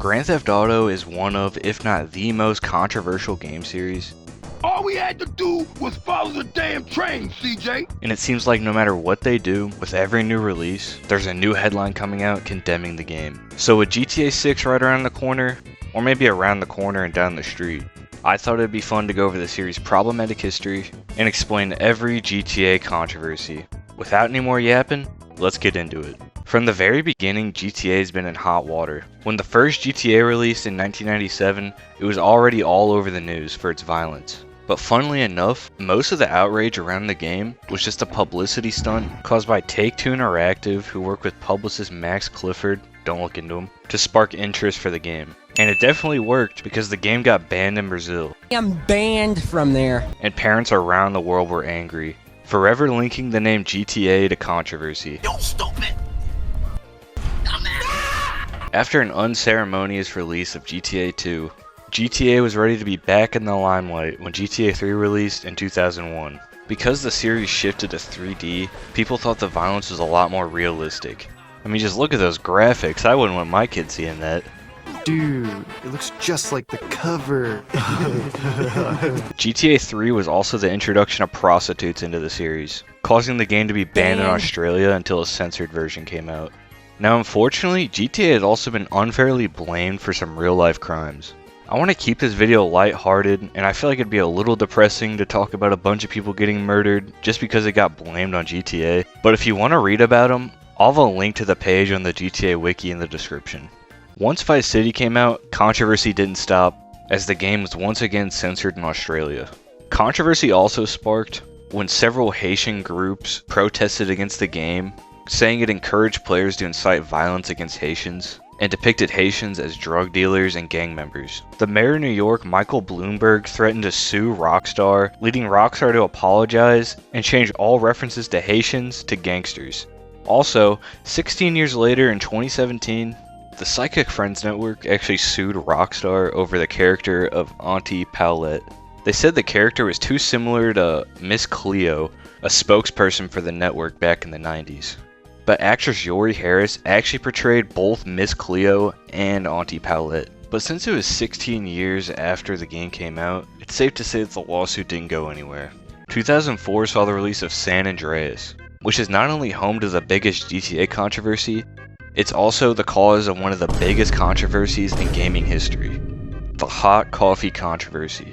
Grand Theft Auto is one of, if not the most controversial game series, All we had to do was follow the damn train, CJ. and it seems like no matter what they do, with every new release, there's a new headline coming out condemning the game. So with GTA 6 right around the corner, or maybe around the corner and down the street, I thought it'd be fun to go over the series' problematic history and explain every GTA controversy. Without any more yapping, let's get into it. From the very beginning, GTA has been in hot water. When the first GTA released in 1997, it was already all over the news for its violence. But funnily enough, most of the outrage around the game was just a publicity stunt caused by Take-Two Interactive, who work with publicist Max Clifford, don't look into him, to spark interest for the game. And it definitely worked because the game got banned in Brazil, I'm banned from there. and parents around the world were angry, forever linking the name GTA to controversy. You stupid. After an unceremonious release of GTA 2, GTA was ready to be back in the limelight when GTA 3 released in 2001. Because the series shifted to 3D, people thought the violence was a lot more realistic. I mean, just look at those graphics, I wouldn't want my kid seeing that. Dude, it looks just like the cover. GTA 3 was also the introduction of prostitutes into the series, causing the game to be banned in Australia until a censored version came out. Now unfortunately, GTA has also been unfairly blamed for some real life crimes. I want to keep this video lighthearted, and I feel like it'd be a little depressing to talk about a bunch of people getting murdered just because it got blamed on GTA, but if you want to read about them, I'll have a link to the page on the GTA wiki in the description. Once Vice City came out, controversy didn't stop, as the game was once again censored in Australia. Controversy also sparked when several Haitian groups protested against the game, saying it encouraged players to incite violence against Haitians, and depicted Haitians as drug dealers and gang members. The mayor of New York, Michael Bloomberg, threatened to sue Rockstar, leading Rockstar to apologize and change all references to Haitians to gangsters. Also, 16 years later in 2017, the Psychic Friends Network actually sued Rockstar over the character of Auntie Paulette. They said the character was too similar to Miss Cleo, a spokesperson for the network back in the 90s. But actress Yori Harris actually portrayed both Miss Cleo and Auntie Paulette. But since it was 16 years after the game came out, it's safe to say that the lawsuit didn't go anywhere. 2004 saw the release of San Andreas, which is not only home to the biggest GTA controversy, it's also the cause of one of the biggest controversies in gaming history, the hot coffee controversy.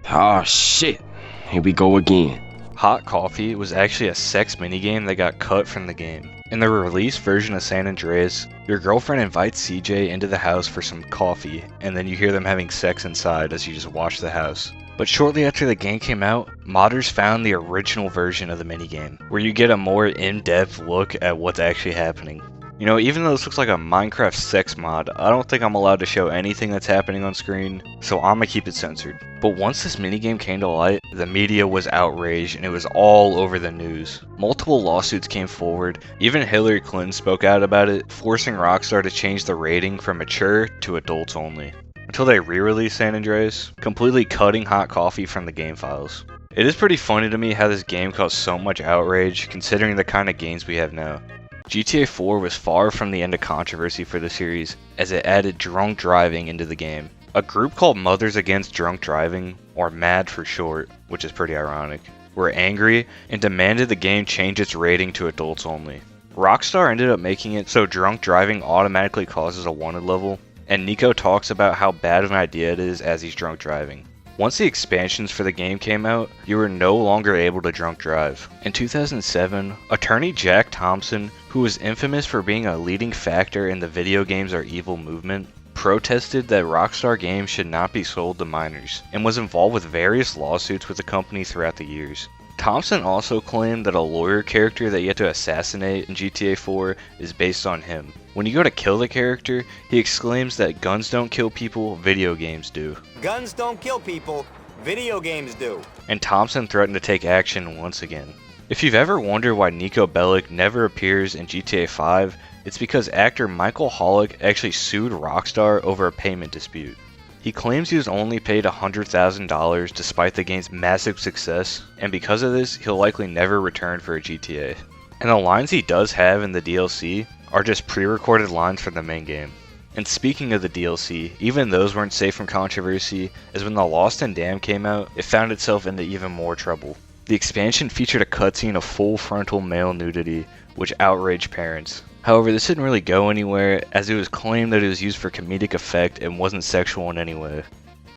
Oh shit, here we go again. Hot Coffee was actually a sex minigame that got cut from the game. In the released version of San Andreas, your girlfriend invites CJ into the house for some coffee, and then you hear them having sex inside as you just watch the house. But shortly after the game came out, modders found the original version of the minigame, where you get a more in-depth look at what's actually happening. You know, even though this looks like a Minecraft sex mod, I don't think I'm allowed to show anything that's happening on screen, so I'm gonna keep it censored. But once this minigame came to light, the media was outraged and it was all over the news. Multiple lawsuits came forward, even Hillary Clinton spoke out about it, forcing Rockstar to change the rating from mature to adults only, until they re-released San Andreas, completely cutting Hot Coffee from the game files. It is pretty funny to me how this game caused so much outrage, considering the kind of games we have now. GTA 4 was far from the end of controversy for the series, as it added drunk driving into the game. A group called Mothers Against Drunk Driving, or MAD for short, which is pretty ironic, were angry and demanded the game change its rating to adults only. Rockstar ended up making it so drunk driving automatically causes a wanted level, and Nico talks about how bad of an idea it is as he's drunk driving. Once the expansions for the game came out, you were no longer able to drunk drive. In 2007, attorney Jack Thompson, who was infamous for being a leading factor in the video games are evil movement, protested that Rockstar games should not be sold to minors, and was involved with various lawsuits with the company throughout the years. Thompson also claimed that a lawyer character that you have to assassinate in GTA 4 is based on him. When you go to kill the character, he exclaims that guns don't kill people, video games do. Guns don't kill people, video games do. And Thompson threatened to take action once again. If you've ever wondered why Niko Bellic never appears in GTA 5, it's because actor Michael Hollick actually sued Rockstar over a payment dispute. He claims he was only paid $100,000 despite the game's massive success, and because of this, he'll likely never return for a GTA. And the lines he does have in the DLC are just pre-recorded lines from the main game. And speaking of the DLC, even those weren't safe from controversy, as when The Lost and Damned came out, it found itself into even more trouble. The expansion featured a cutscene of full frontal male nudity, which outraged parents. However, this didn't really go anywhere, as it was claimed that it was used for comedic effect and wasn't sexual in any way.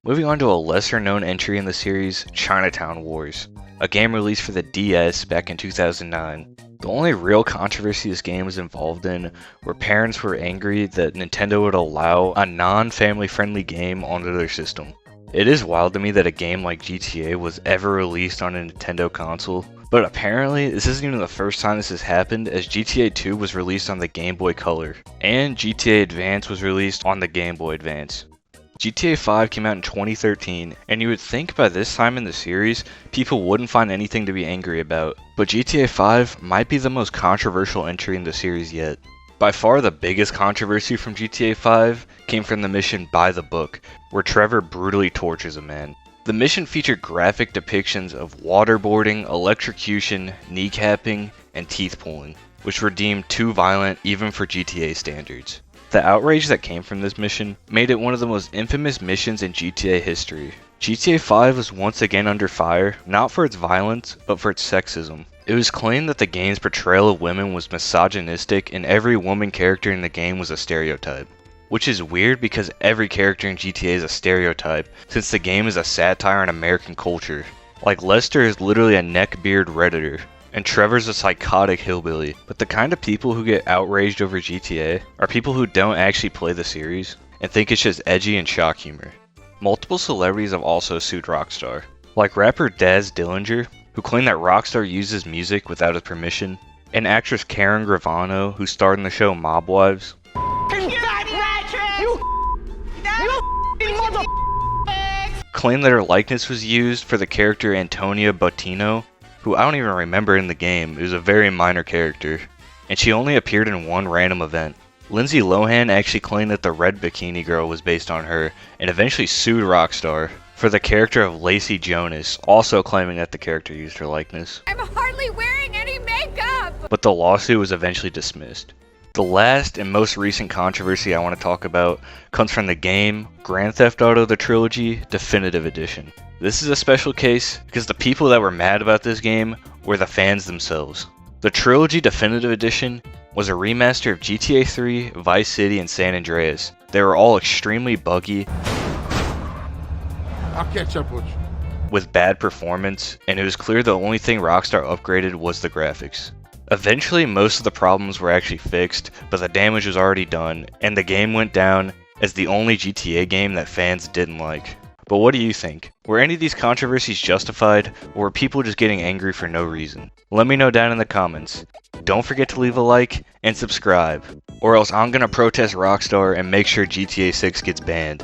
Moving on to a lesser known entry in the series, Chinatown Wars, a game released for the DS back in 2009. The only real controversy this game was involved in were parents were angry that Nintendo would allow a non-family friendly game onto their system. It is wild to me that a game like GTA was ever released on a Nintendo console, but apparently this isn't even the first time this has happened, as GTA 2 was released on the Game Boy Color, and GTA Advance was released on the Game Boy Advance. GTA 5 came out in 2013, and you would think by this time in the series, people wouldn't find anything to be angry about, but GTA 5 might be the most controversial entry in the series yet. By far the biggest controversy from GTA 5 came from the mission By the Book, where Trevor brutally tortures a man. The mission featured graphic depictions of waterboarding, electrocution, kneecapping, and teeth pulling, which were deemed too violent even for GTA standards. The outrage that came from this mission made it one of the most infamous missions in GTA history. GTA 5 was once again under fire, not for its violence, but for its sexism. It was claimed that the game's portrayal of women was misogynistic and every woman character in the game was a stereotype. Which is weird because every character in GTA is a stereotype, since the game is a satire on American culture. Like Lester is literally a neckbeard redditor, and Trevor's a psychotic hillbilly, but the kind of people who get outraged over GTA are people who don't actually play the series and think it's just edgy and shock humor. Multiple celebrities have also sued Rockstar, like rapper Daz Dillinger, who claimed that Rockstar uses music without his permission, and actress Karen Gravano, who starred in the show Mob Wives, claimed that her likeness was used for the character Antonia Bottino, who I don't even remember in the game. It was a very minor character, and she only appeared in one random event. Lindsay Lohan actually claimed that the Red Bikini Girl was based on her, and eventually sued Rockstar for the character of Lacey Jonas, also claiming that the character used her likeness. I'm hardly wearing any makeup! But the lawsuit was eventually dismissed. The last and most recent controversy I want to talk about comes from the game Grand Theft Auto The Trilogy Definitive Edition. This is a special case because the people that were mad about this game were the fans themselves. The Trilogy Definitive Edition was a remaster of GTA 3, Vice City, and San Andreas. They were all extremely buggy, I'll catch up with you. with bad performance, and it was clear the only thing Rockstar upgraded was the graphics. Eventually, most of the problems were actually fixed, but the damage was already done, and the game went down as the only GTA game that fans didn't like. But what do you think? Were any of these controversies justified, or were people just getting angry for no reason? Let me know down in the comments. Don't forget to leave a like and subscribe, or else I'm gonna protest Rockstar and make sure GTA 6 gets banned.